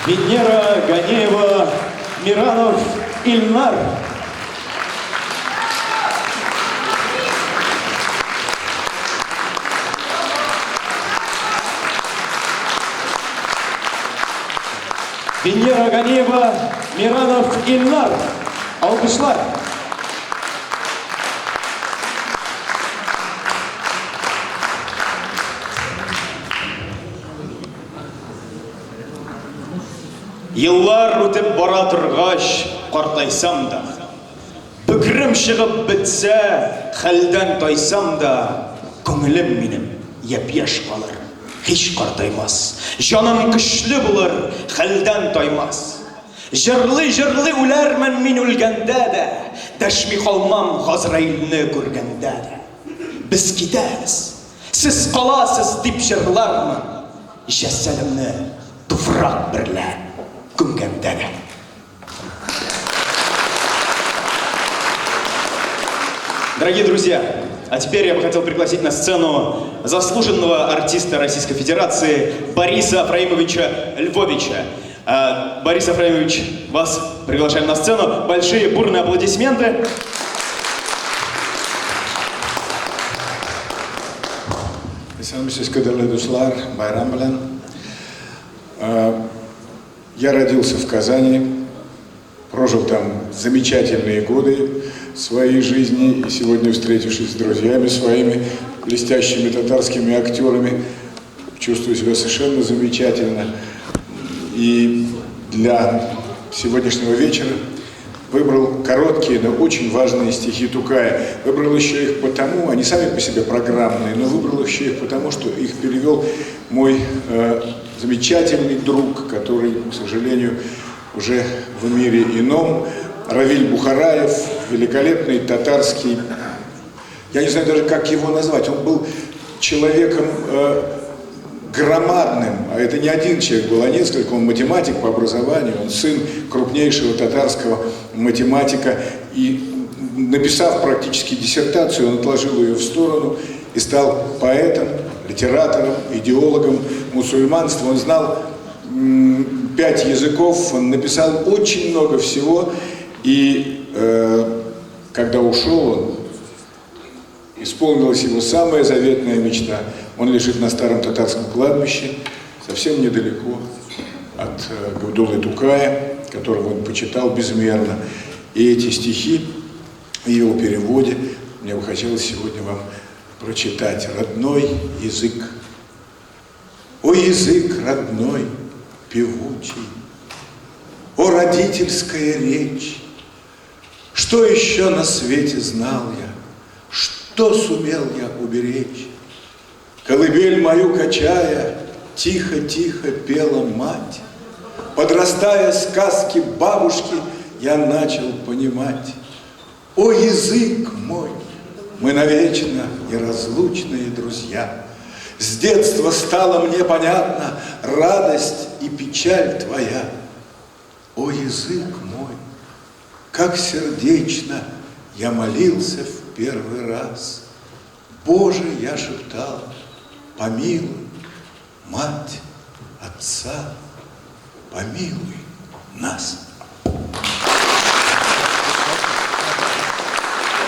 Венера Ганеева, Миранов Ильнар. Венера Ганеева, Миранов Ильнар. Алкышлар. Yıllar ötüp bara turgaç qartaysam da, bükürüm шығып bitse, xəldən taysam da, көңілім менім еп-яш қалыр, hiç qартаймас. Жаным күшлі булыр, xəldən таймас. Жырлы-жырлы үләрмен мен өлгәндә дә, дәшми қалмам Ғазраилне күргәндә дә. Біз кетәбіз, сіз қаласыз дип жырлармын, жәсәлімні туфрак бірлә күмгәндә дә. Дорогие друзья, а теперь я бы хотел пригласить на сцену заслуженного артиста Российской Федерации Бориса Афраимовича Львовича. Борис Афраимович, вас приглашаем на сцену. Большие бурные аплодисменты. Я родился в Казани, прожил там замечательные годы своей жизни, и сегодня, встретившись с друзьями своими, блестящими татарскими актерами, чувствую себя совершенно замечательно. И для сегодняшнего вечера выбрал короткие, но очень важные стихи Тукая. Выбрал еще их потому, они сами по себе программные, но выбрал еще их потому, что их перевел мой замечательный друг, который, к сожалению, уже в мире ином, Равиль Бухараев, великолепный татарский, я не знаю даже, как его назвать, он был человеком громадным, а это не один человек был, а несколько, он математик по образованию, он сын крупнейшего татарского математика, и написав практически диссертацию, он отложил ее в сторону и стал поэтом, литератором, идеологом мусульманства. Он знал 5 языков, он написал очень много всего, и когда ушел он, исполнилась его самая заветная мечта. Он лежит на старом татарском кладбище, совсем недалеко от Габдуллы Тукая, которого он почитал безмерно. И эти стихи в его переводе мне бы хотелось сегодня вам прочитать. Родной язык. О, язык родной, певучий, о, родительская речь, Что еще на свете знал я? Что сумел я уберечь? Колыбель мою качая, тихо-тихо пела мать. Подрастая сказки бабушки, я начал понимать. О, язык мой, мы навечно неразлучные друзья. С детства стало мне понятна радость и печаль твоя. О, язык мой, как сердечно я молился в первый раз. Боже, я шептал, помилуй, мать, отца, помилуй нас.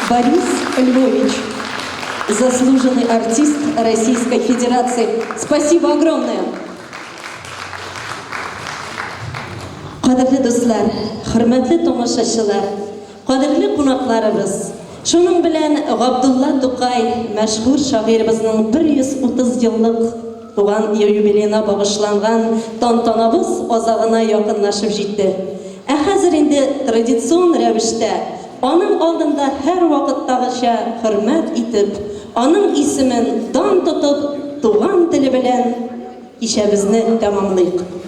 Борис Львович, заслуженный артист Российской Федерации. Спасибо огромное. Qadrli do'stlar, hurmatli tomoshachilar, qadrli qo'noqlarimiz. Shuning bilan G'abdulla To'qay, mashhur shoirimizning 130 yillik tug'an yubileyina bag'ishlangan tantanamiz ozog'ina yaqinlashib jetdi. Hozir endi traditsion ravishda onun oldinda har vaqtdag'icha hurmat etib, onun ismin don tutib, tug'an tili bilan ishimizni tamomlaymiz.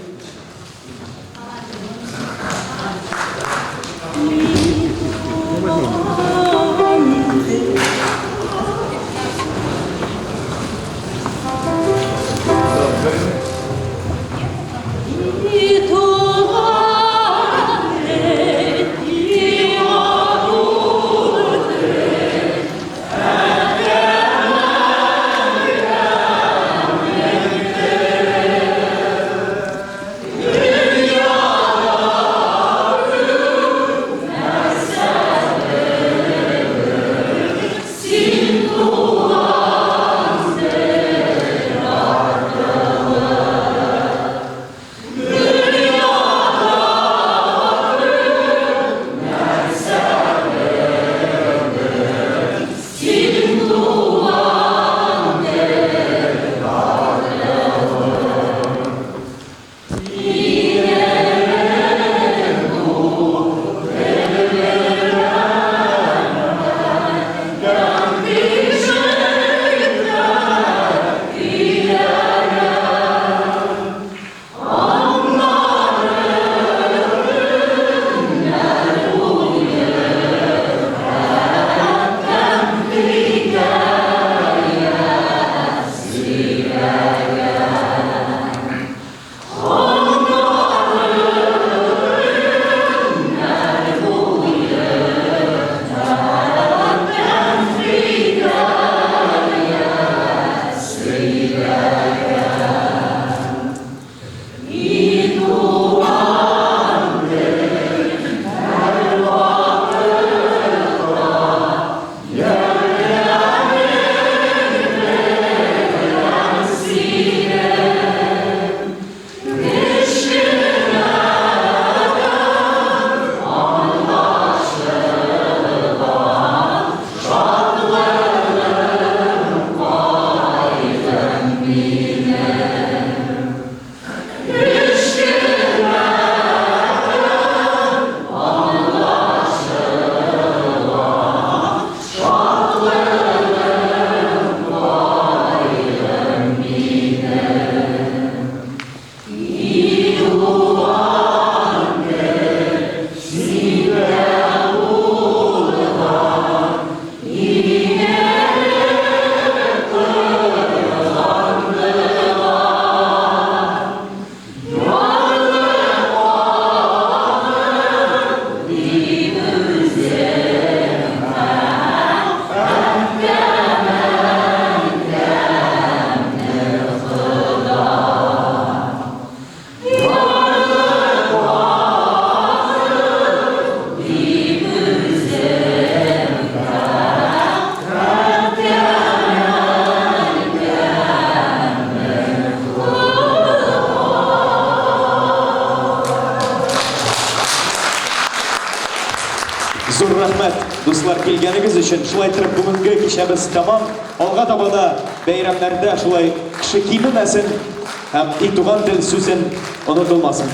Зур рахмет, дуслар, келгенігіз үшін. Шулай тұрып, бүгінгі кешеміз тамам. Алға табада бәйрәмләрдә шулай кіші кимемәсен һәм и туган тел сүзен онытылмасын.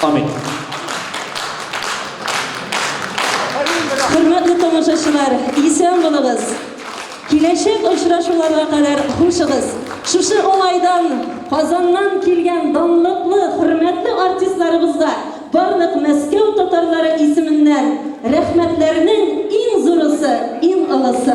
Амин. tomoshachilar, isen bo'ling'iz. Kelajak uchrashuvlarga qadar xushsiz. Shu olaydan Qozondan kelgan donliqli, hurmatli artistlarimizga barliq Moskva tatarlari ismindən rahmatlarning eng zo'risi, eng alisi